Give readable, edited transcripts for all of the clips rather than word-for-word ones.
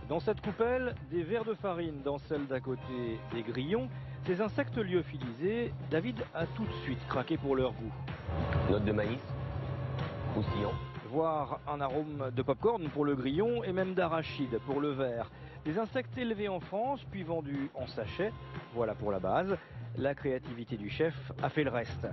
Dans cette coupelle, des verres de farine, dans celle d'à côté, des grillons. Ces insectes lyophilisés, David a tout de suite craqué pour leur goût. Note de maïs, croustillant. Voire un arôme de popcorn pour le grillon et même d'arachide pour le verre. Des insectes élevés en France, puis vendus en sachet. Voilà pour la base. La créativité du chef a fait le reste.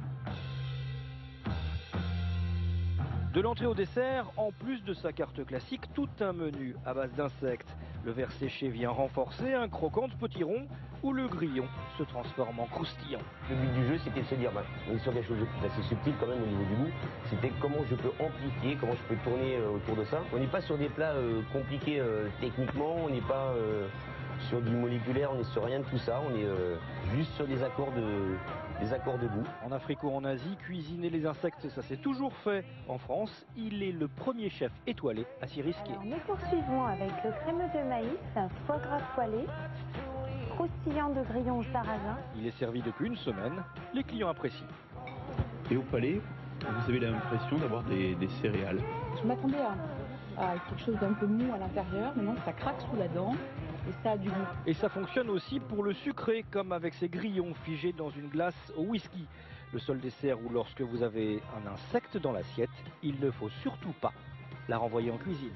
De l'entrée au dessert, en plus de sa carte classique, tout un menu à base d'insectes. Le verre séché vient renforcer un croquant de potiron où le grillon se transforme en croustillant. Le but du jeu, c'était de se dire, on est sur quelque chose d'assez subtil quand même au niveau du goût. C'était comment je peux amplifier, comment je peux tourner autour de ça. On n'est pas sur des plats compliqués techniquement, on n'est pas sur du moléculaire, on n'est sur rien de tout ça. On est juste sur des accords de goût. En Afrique ou en Asie, cuisiner les insectes, ça s'est toujours fait. En France, il est le premier chef étoilé à s'y risquer. Alors, nous poursuivons avec le crémeux de maïs, foie gras poêlé, croustillant de grillons au sarrasin. Il est servi depuis une semaine. Les clients apprécient. Et au palais, vous avez l'impression d'avoir des céréales. Je m'attendais à quelque chose d'un peu mou à l'intérieur, mais non, ça craque sous la dent. Et ça a du goût. Et ça fonctionne aussi pour le sucré, comme avec ces grillons figés dans une glace au whisky. Le seul dessert où lorsque vous avez un insecte dans l'assiette, il ne faut surtout pas la renvoyer en cuisine.